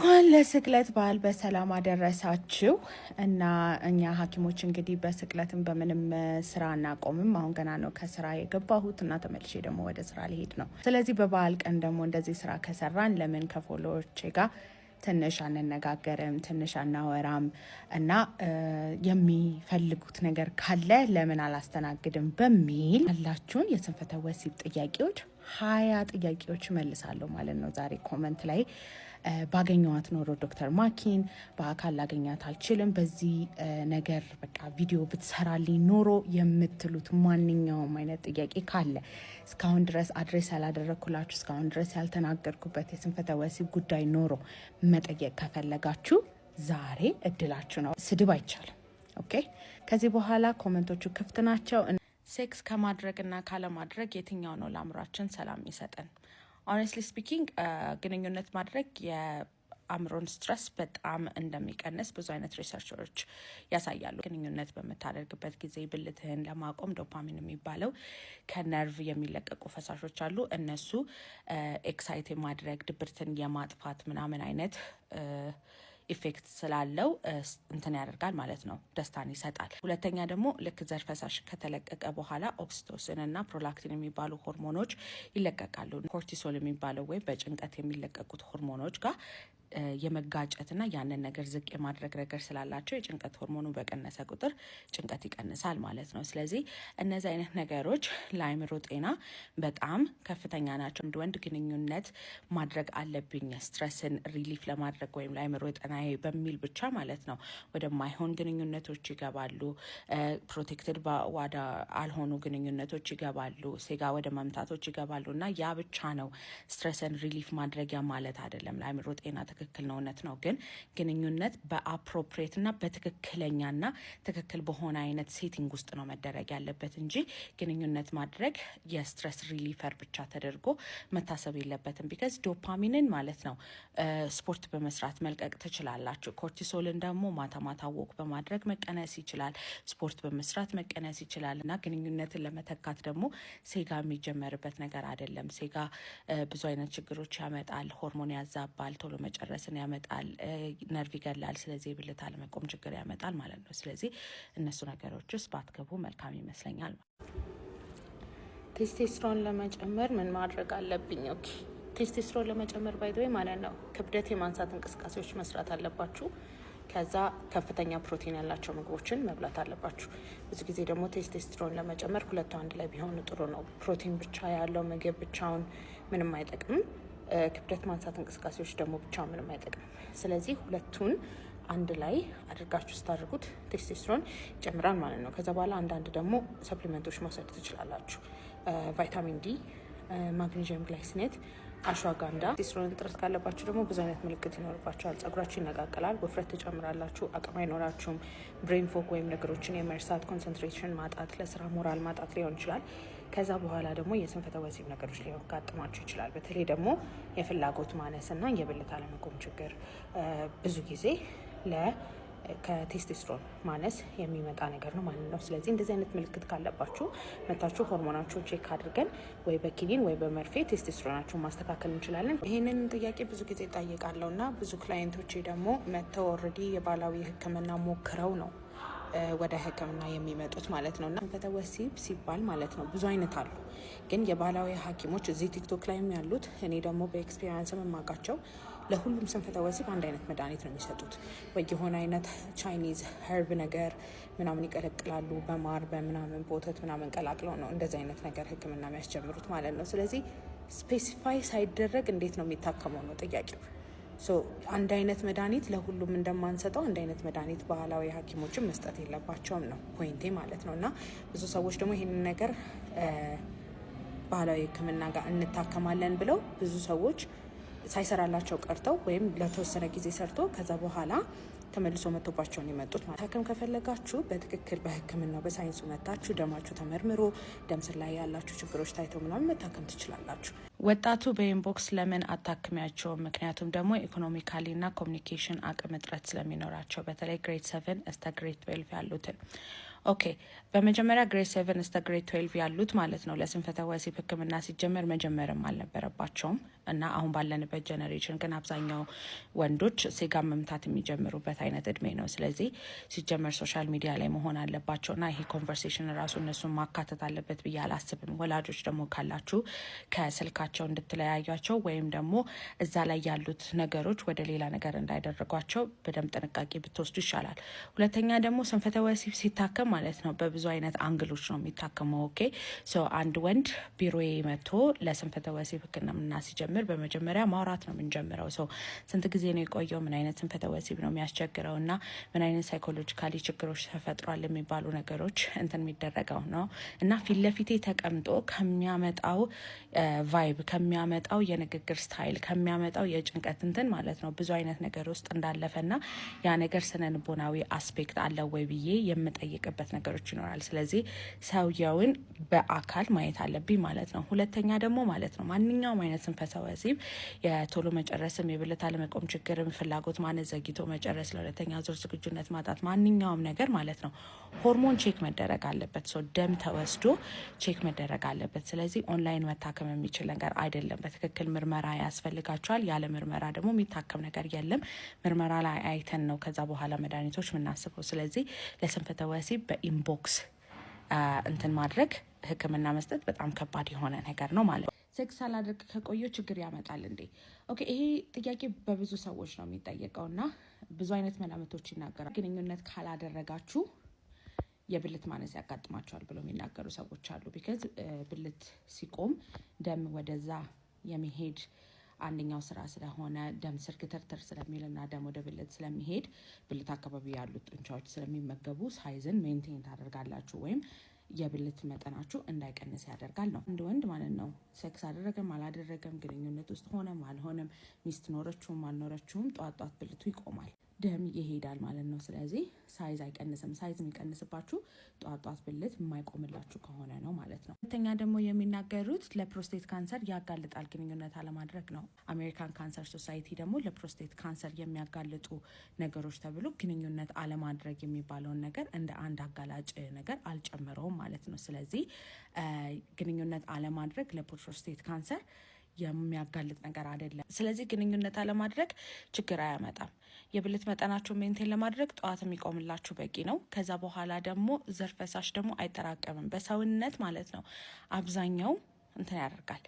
እንኳን ለስቅለት በዓል በሰላም አደረሳችሁ። እና እኛ ሐኪሞች እንግዲህ በስቅለትም በምንም ስራ አናቆምም። አሁን ገና ነው ከስራ የገባሁት እና ተመልሼ ደግሞ ወደ ስራ ሊሄድ ነው። ስለዚህ በበዓል ቀን ደግሞ እንደዚህ ስራ ከሰራን ለምን ከፎሎወሮቼ ጋር ትንሽ አንነጋገርም፣ ትንሽ አናወራም እና የሚፈልጉት ነገር ካለ ለምን አላስተናግድም በሚል ያላችሁን የስንፈተ ወሲብ ጥያቄዎች 20 ጥያቄዎች መልሳለሁ ማለት ነው። ዛሬ ኮመንት ላይ ባገኘዋት ኖሮ ዶክተር ማኪን በአካል ላገኛት አልችልም፣ በዚህ ነገር በቃ ቪዲዮ ብትሰራልኝ ኖሮ የምትሉት ማንኛውም አይነት ጥያቄ ካለ እስካሁን ድረስ አድሬስ ያላደረግኩላችሁ እስካሁን ድረስ ያልተናገርኩበት የስንፈተ ወሲብ ጉዳይ ኖሮ መጠየቅ ከፈለጋችሁ ዛሬ እድላችሁ ነው። ስድብ አይቻልም። ኦኬ። ከዚህ በኋላ ኮመንቶቹ ክፍት ናቸው። ሴክስ ከማድረግና ካለማድረግ የትኛው ነው ለአእምሯችን ሰላም ይሰጠን? ኦነስትሊ ስፒኪንግ ግንኙነት ማድረግ የአእምሮን ስትረስ በጣም እንደሚቀንስ ብዙ አይነት ሪሰርቾች ያሳያሉ። ግንኙነት በምታደርግበት ጊዜ ብልትህን ለማቆም ዶፓሚን የሚባለው ከነርቭ የሚለቀቁ ፈሳሾች አሉ። እነሱ ኤክሳይት የማድረግ ድብርትን የማጥፋት ምናምን አይነት ኢፌክት ስላለው እንትን ያደርጋል ማለት ነው፣ ደስታን ይሰጣል። ሁለተኛ ደግሞ ልክ ዘር ፈሳሽ ከተለቀቀ በኋላ ኦክሲቶሲን እና ፕሮላክቲን የሚባሉ ሆርሞኖች ይለቀቃሉ። ኮርቲሶል የሚባለው ወይም በጭንቀት የሚለቀቁት ሆርሞኖች ጋር የመጋጨትና ያንን ነገር ዝቅ የማድረግ ነገር ስላላቸው የጭንቀት ሆርሞኑ በቀነሰ ቁጥር ጭንቀት ይቀንሳል ማለት ነው። ስለዚህ እነዚህ አይነት ነገሮች ለአእምሮ ጤና በጣም ከፍተኛ ናቸው። ወንድ ግንኙነት ማድረግ አለብኝ ስትረስን ሪሊፍ ለማድረግ ወይም ለአእምሮ ጤናዬ በሚል ብቻ ማለት ነው ወደማይሆን ግንኙነቶች ይገባሉ። ፕሮቴክትድ ወደ አልሆኑ ግንኙነቶች ይገባሉ። ሴጋ ወደ መምታቶች ይገባሉ። እና ያ ብቻ ነው ስትረስን ሪሊፍ ማድረጊያ ማለት አይደለም። ለአእምሮ ጤና ትክክል ነው፣ እውነት ነው። ግን ግንኙነት በአፕሮፕሬት እና በትክክለኛና ትክክል በሆነ አይነት ሴቲንግ ውስጥ ነው መደረግ ያለበት እንጂ ግንኙነት ማድረግ የስትረስ ሪሊፈር ብቻ ተደርጎ መታሰብ የለበትም። ቢካዝ ዶፓሚንን ማለት ነው ስፖርት በመስራት መልቀቅ ትችላላችሁ። ኮርቲሶልን ደግሞ ማታ ማታ ወክ በማድረግ መቀነስ ይችላል። ስፖርት በመስራት መቀነስ ይችላል። እና ግንኙነትን ለመተካት ደግሞ ሴጋ የሚጀመርበት ነገር አይደለም። ሴጋ ብዙ አይነት ችግሮች ያመጣል። ሆርሞን ያዛባል፣ ቶሎ መጨረስን ያመጣል፣ ነርቭ ይገላል። ስለዚህ የብልት አለመቆም ችግር ያመጣል ማለት ነው። ስለዚህ እነሱ ነገሮች ውስጥ ባትገቡ መልካም ይመስለኛል። ቴስቴስትሮን ለመጨመር ምን ማድረግ አለብኝ? ኦኬ፣ ቴስቴስትሮን ለመጨመር ባይዘው ማለት ነው ክብደት የማንሳት እንቅስቃሴዎች መስራት አለባችሁ። ከዛ ከፍተኛ ፕሮቲን ያላቸው ምግቦችን መብላት አለባችሁ። ብዙ ጊዜ ደግሞ ቴስቴስትሮን ለመጨመር ሁለቱ አንድ ላይ ቢሆኑ ጥሩ ነው። ፕሮቲን ብቻ ያለው ምግብ ብቻውን ምንም አይጠቅምም። ክብደት ማንሳት እንቅስቃሴዎች ደግሞ ብቻ ምንም አይጠቅም። ስለዚህ ሁለቱን አንድ ላይ አድርጋችሁ ስታደርጉት ቴስቴስትሮን ይጨምራል ማለት ነው። ከዛ በኋላ አንዳንድ ደግሞ ሰፕሊመንቶች መውሰድ ትችላላችሁ። ቫይታሚን ዲ፣ ማግኔዥየም ግላይሲኔት፣ አሽዋጋንዳ። ቴስቴስትሮን እጥረት ካለባችሁ ደግሞ ብዙ አይነት ምልክት ይኖርባችኋል። ጸጉራችሁ ይነቃቀላል፣ ውፍረት ትጨምራላችሁ፣ አቅም አይኖራችሁም፣ ብሬን ፎግ ወይም ነገሮችን የመርሳት ኮንሰንትሬሽን ማጣት፣ ለስራ ሞራል ማጣት ሊሆን ይችላል። ከዛ በኋላ ደግሞ የስንፈተ ወሲብ ነገሮች ሊያጋጥማችሁ ይችላል። በተለይ ደግሞ የፍላጎት ማነስና የብልት አለመቆም ችግር ብዙ ጊዜ ከቴስቴስትሮን ማነስ የሚመጣ ነገር ነው ማለት ነው። ስለዚህ እንደዚህ አይነት ምልክት ካለባችሁ መታችሁ ሆርሞናችሁን ቼክ አድርገን ወይ በኪኒን ወይ በመርፌ ቴስቴስትሮናችሁን ማስተካከል እንችላለን። ይህንን ጥያቄ ብዙ ጊዜ እጠይቃለሁ እና ብዙ ክላይንቶቼ ደግሞ መጥተው ኦልሬዲ የባህላዊ ሕክምና ሞክረው ነው ወደ ሕክምና የሚመጡት ማለት ነው። እና ስንፈተ ወሲብ ሲባል ማለት ነው ብዙ አይነት አሉ። ግን የባህላዊ ሐኪሞች እዚህ ቲክቶክ ላይም ያሉት እኔ ደግሞ በኤክስፔሪንስ የማውቃቸው ለሁሉም ስንፈተ ወሲብ አንድ አይነት መድኃኒት ነው የሚሰጡት። ወይ የሆነ አይነት ቻይኒዝ ኸርብ ነገር ምናምን ይቀለቅላሉ፣ በማር በምናምን በወተት ምናምን ቀላቅለው ነው እንደዚህ አይነት ነገር ሕክምና የሚያስጀምሩት ማለት ነው። ስለዚህ ስፔሲፋይ ሳይደረግ እንዴት ነው የሚታከመው ነው ጥያቄው። አንድ አይነት መድኃኒት ለሁሉም እንደማንሰጠው አንድ አይነት መድኃኒት ባህላዊ ሐኪሞችን መስጠት የለባቸውም ነው ፖይንቴ ማለት ነው። እና ብዙ ሰዎች ደግሞ ይህንን ነገር ባህላዊ ሕክምና ጋር እንታከማለን ብለው ብዙ ሰዎች ሳይሰራላቸው ቀርተው ወይም ለተወሰነ ጊዜ ሰርቶ ከዛ በኋላ ተመልሶ መጥቶባቸውን የመጡት ማለት። ታከም ከፈለጋችሁ በትክክል በሕክምናው በሳይንሱ መታችሁ ደማችሁ ተመርምሮ ደም ስር ላይ ያላችሁ ችግሮች ታይተው ምናምን መታከም ትችላላችሁ። ወጣቱ በኢንቦክስ ለምን አታክሚያቸው? ምክንያቱም ደግሞ ኢኮኖሚካሊና ኮሚኒኬሽን አቅም እጥረት ስለሚኖራቸው በተለይ ግሬድ 7 እስከ ግሬድ 12 ያሉትን። ኦኬ በመጀመሪያ ግሬድ 7 እስከ ግሬድ 12 ያሉት ማለት ነው ለስንፈተ ወሲብ ህክምና ሲጀመር መጀመርም አልነበረባቸውም እና አሁን ባለንበት ጀነሬሽን ግን አብዛኛው ወንዶች ሴጋ መምታት የሚጀምሩበት አይነት እድሜ ነው። ስለዚህ ሲጀመር ሶሻል ሚዲያ ላይ መሆን አለባቸው እና ይሄ ኮንቨርሴሽን ራሱ እነሱን ማካተት አለበት ብዬ አላስብም። ወላጆች ደግሞ ካላችሁ ከስልካቸው እንድትለያዩቸው ወይም ደግሞ እዛ ላይ ያሉት ነገሮች ወደ ሌላ ነገር እንዳይደረጓቸው በደንብ ጥንቃቄ ብትወስዱ ይሻላል። ሁለተኛ ደግሞ ስንፈተ ወሲብ ሲታከም ማለት ነው በብዙ አይነት አንግሎች ነው የሚታከመው። ኦኬ ሶ አንድ ወንድ ቢሮዬ መጥቶ ለስንፈተ ወሲብ ህክምና ሲጀምር በመጀመሪያ ማውራት ነው የምንጀምረው። ሰው ስንት ጊዜ ነው የቆየው፣ ምን አይነት ስንፈተ ወሲብ ነው የሚያስቸግረው እና ምን አይነት ሳይኮሎጂካሊ ችግሮች ተፈጥሯል የሚባሉ ነገሮች እንትን የሚደረገው ነው እና ፊት ለፊቴ ተቀምጦ ከሚያመጣው ቫይብ ከሚያመጣው የንግግር ስታይል ከሚያመጣው የጭንቀት እንትን ማለት ነው ብዙ አይነት ነገር ውስጥ እንዳለፈና ያ ነገር ስነልቦናዊ አስፔክት አለው ወይ ብዬ የምጠይቅበት ነገሮች ይኖራል። ስለዚህ ሰውየውን በአካል ማየት አለብኝ ማለት ነው። ሁለተኛ ደግሞ ማለት ነው ማንኛውም አይነት ስንፈተ ወሲብ የቶሎ መጨረስም፣ የብልት አለመቆም ችግርም፣ ፍላጎት ማነስ፣ ዘግይቶ መጨረስ፣ ለሁለተኛ ዙር ዝግጁነት ማጣት፣ ማንኛውም ነገር ማለት ነው ሆርሞን ቼክ መደረግ አለበት። ሶ ደም ተወስዶ ቼክ መደረግ አለበት። ስለዚህ ኦንላይን መታከም የሚችል ነገር አይደለም። በትክክል ምርመራ ያስፈልጋቸዋል። ያለ ምርመራ ደግሞ የሚታከም ነገር የለም። ምርመራ ላይ አይተን ነው ከዛ በኋላ መድኃኒቶች የምናስበው። ስለዚህ ለስንፈተ ወሲብ በኢንቦክስ እንትን ማድረግ ህክምና መስጠት በጣም ከባድ የሆነ ነገር ነው ማለት ነው። ሴክስ ሳላደርግ ከቆየ ችግር ያመጣል እንዴ? ኦኬ ይሄ ጥያቄ በብዙ ሰዎች ነው የሚጠየቀው እና ብዙ አይነት መላምቶች ይናገራል። ግንኙነት ካላደረጋችሁ የብልት ማነስ ያጋጥማቸዋል ብለው የሚናገሩ ሰዎች አሉ። ቢካዝ ብልት ሲቆም ደም ወደዛ የሚሄድ አንደኛው ስራ ስለሆነ ደም ስር ግትርትር ስለሚልና ደም ወደ ብልት ስለሚሄድ ብልት አካባቢ ያሉት ጡንቻዎች ስለሚመገቡ ሳይዝን ሜንቴን ታደርጋላችሁ ወይም የብልት መጠናችሁ እንዳይቀንስ ያደርጋል ነው። አንድ ወንድ ማለት ነው ሴክስ አደረገም አላደረገም፣ ግንኙነት ውስጥ ሆነም አልሆነም፣ ሚስት ኖረችውም አልኖረችውም ጧት ብልቱ ይቆማል፣ ደም ይሄዳል ማለት ነው። ስለዚህ ሳይዝ አይቀንስም። ሳይዝ የሚቀንስባችሁ ጧት ብልት የማይቆምላችሁ ከሆነ ነው ማለት ነው። ሁለተኛ ደግሞ የሚናገሩት ለፕሮስቴት ካንሰር ያጋልጣል ግንኙነት አለማድረግ ነው። አሜሪካን ካንሰር ሶሳይቲ ደግሞ ለፕሮስቴት ካንሰር የሚያጋልጡ ነገሮች ተብሎ ግንኙነት አለማድረግ የሚባለውን ነገር እንደ አንድ አጋላጭ ነገር አልጨምረውም ማለት ነው። ስለዚህ ግንኙነት አለማድረግ ለፕሮስቴት ካንሰር የሚያጋልጥ ነገር አይደለም። ስለዚህ ግንኙነት አለማድረግ ችግር አያመጣም። የብልት መጠናችሁ ሜንቴን ለማድረግ ጠዋት የሚቆምላችሁ በቂ ነው። ከዛ በኋላ ደግሞ ዘር ፈሳሽ ደግሞ አይጠራቀምም በሰውነት ማለት ነው። አብዛኛው እንትን ያደርጋል፣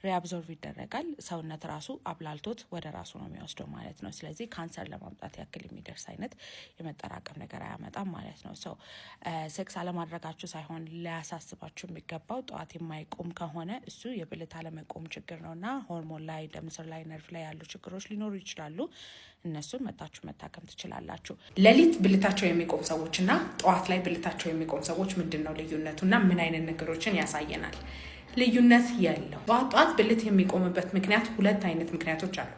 ሪአብዞርቭ ይደረጋል። ሰውነት ራሱ አብላልቶት ወደ ራሱ ነው የሚወስደው ማለት ነው። ስለዚህ ካንሰር ለማምጣት ያክል የሚደርስ አይነት የመጠራቀም ነገር አያመጣም ማለት ነው። ሰው ሴክስ አለማድረጋችሁ ሳይሆን ሊያሳስባችሁ የሚገባው ጠዋት የማይቆም ከሆነ እሱ የብልት አለመቆም ችግር ነው እና ሆርሞን ላይ፣ ደም ስር ላይ፣ ነርቭ ላይ ያሉ ችግሮች ሊኖሩ ይችላሉ። እነሱን መታችሁ መታከም ትችላላችሁ። ሌሊት ብልታቸው የሚቆም ሰዎች እና ጠዋት ላይ ብልታቸው የሚቆም ሰዎች ምንድን ነው ልዩነቱ እና ምን አይነት ነገሮችን ያሳየናል? ልዩነት የለው። ጠዋት ብልት የሚቆምበት ምክንያት ሁለት አይነት ምክንያቶች አሉ።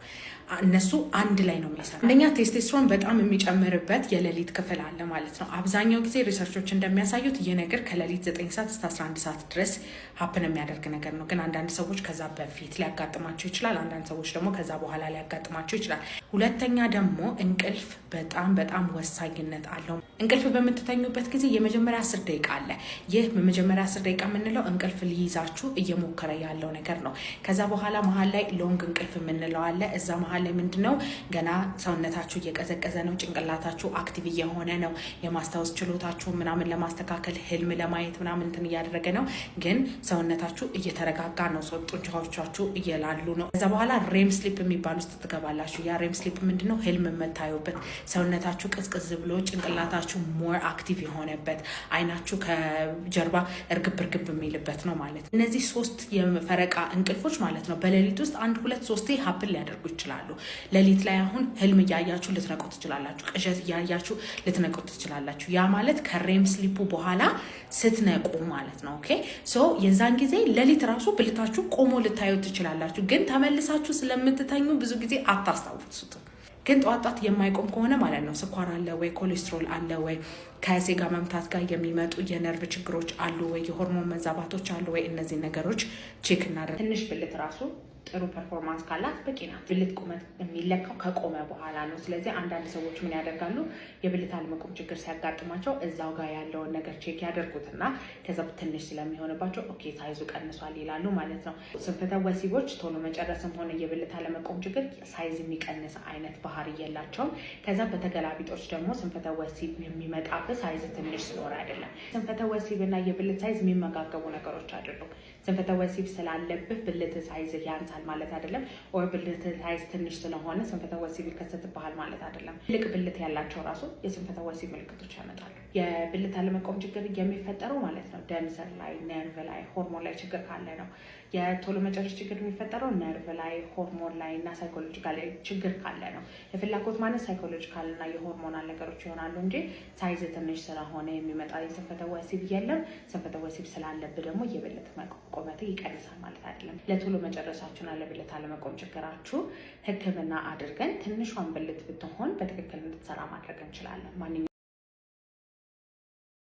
እነሱ አንድ ላይ ነው የሚሰራ። አንደኛ ቴስቴስትሮን በጣም የሚጨምርበት የሌሊት ክፍል አለ ማለት ነው። አብዛኛው ጊዜ ሪሰርቾች እንደሚያሳዩት ይህ ነገር ከሌሊት 9 ሰዓት እስከ 11 ሰዓት ድረስ ሀፕን የሚያደርግ ነገር ነው። ግን አንዳንድ ሰዎች ከዛ በፊት ሊያጋጥማቸው ይችላል። አንዳንድ ሰዎች ደግሞ ከዛ በኋላ ሊያጋጥማቸው ይችላል። ሁለተኛ ደግሞ እንቅልፍ በጣም ወሳኝነት አለው። እንቅልፍ በምትተኙበት ጊዜ የመጀመሪያ 10 ደቂቃ አለ። ይህ በመጀመሪያ 10 ደቂቃ የምንለው እንቅልፍ ሊይዛችሁ እየሞከረ ያለው ነገር ነው። ከዛ በኋላ መሀል ላይ ሎንግ እንቅልፍ የምንለው አለ። እዛ መሀል ላይ ምንድነው ገና ሰውነታችሁ እየቀዘቀዘ ነው፣ ጭንቅላታችሁ አክቲቭ እየሆነ ነው፣ የማስታወስ ችሎታችሁ ምናምን ለማስተካከል ህልም ለማየት ምናምን እንትን እያደረገ ነው። ግን ሰውነታችሁ እየተረጋጋ ነው፣ ጡንቻዎቻችሁ እየላሉ ነው። ከዛ በኋላ ሬም ስሊፕ የሚባል ውስጥ ትገባላችሁ። ያ ሬም ስሊፕ ምንድነው ህልም የምታዩበት፣ ሰውነታችሁ ቅዝቅዝ ብሎ ጭንቅላታችሁ ሞር አክቲቭ የሆነበት፣ አይናችሁ ከጀርባ እርግብ የሚልበት ነው ማለት ነው። እነዚህ 3 የፈረቃ እንቅልፎች ማለት ነው በሌሊት ውስጥ 1 2 3 ሀፕን ሊያደርጉ ይችላሉ። ሌሊት ላይ አሁን ህልም እያያችሁ ልትነቁ ትችላላችሁ። ቅዠት እያያችሁ ልትነቁ ትችላላችሁ። ያ ማለት ከሬም ስሊፑ በኋላ ስትነቁ ማለት ነው። ኦኬ ሶ የዛን ጊዜ ሌሊት ራሱ ብልታችሁ ቆሞ ልታዩ ትችላላችሁ። ግን ተመልሳችሁ ስለምትተኙ ብዙ ጊዜ አታስታውሱትም። ግን ጧት የማይቆም ከሆነ ማለት ነው ስኳር አለ ወይ፣ ኮሌስትሮል አለ ወይ፣ ከሴጋ መምታት ጋር የሚመጡ የነርቭ ችግሮች አሉ ወይ፣ የሆርሞን መዛባቶች አሉ ወይ፣ እነዚህ ነገሮች ቼክ እናደርግ። ትንሽ ብልት ራሱ ጥሩ ፐርፎርማንስ ካላት በቂ ናት። ብልት ቁመት የሚለካው ከቆመ በኋላ ነው። ስለዚህ አንዳንድ ሰዎች ምን ያደርጋሉ? የብልት አለመቆም ችግር ሲያጋጥማቸው እዛው ጋር ያለውን ነገር ቼክ ያደርጉትና ከዛ ትንሽ ስለሚሆንባቸው ኦኬ ሳይዙ ቀንሷል ይላሉ ማለት ነው። ስንፈተ ወሲቦች ቶሎ መጨረስም ሆነ የብልት አለመቆም ችግር ሳይዝ የሚቀንስ አይነት ባህሪ የላቸውም። ከዛ በተገላቢጦች ደግሞ ስንፈተ ወሲብ የሚመጣበት ሳይዝ ትንሽ ስለሆነ አይደለም። ስንፈተ ወሲብ እና የብልት ሳይዝ የሚመጋገቡ ነገሮች አይደሉም። ስንፈተ ወሲብ ስላለብህ ብልት ሳይዝ ያንሳል ማለት አይደለም። ወይ ብልት ሳይዝ ትንሽ ስለሆነ ስንፈተ ወሲብ ይከሰትብሃል ማለት አይደለም። ትልቅ ብልት ያላቸው ራሱ የስንፈተ ወሲብ ምልክቶች ያመጣሉ። የብልት አለመቆም ችግር የሚፈጠረው ማለት ነው ደም ስር ላይ፣ ነርቭ ላይ፣ ሆርሞን ላይ ችግር ካለ ነው። የቶሎ መጨረስ ችግር የሚፈጠረው ነርቭ ላይ፣ ሆርሞን ላይ እና ሳይኮሎጂካል ችግር ካለ ነው። የፍላጎት ማለት ሳይኮሎጂካል እና የሆርሞናል ነገሮች ይሆናሉ እንጂ ሳይዝ ትንሽ ስለሆነ የሚመጣ የስንፈተ ወሲብ የለም። ስንፈተ ወሲብ ስላለብህ ደግሞ የብልት ቁመት ይቀንሳል ማለት አይደለም። ለቶሎ መጨረሳችሁና ለብልት አለመቆም ችግራችሁ ሕክምና አድርገን ትንሿን ብልት ብትሆን በትክክል እንድትሰራ ማድረግ እንችላለን።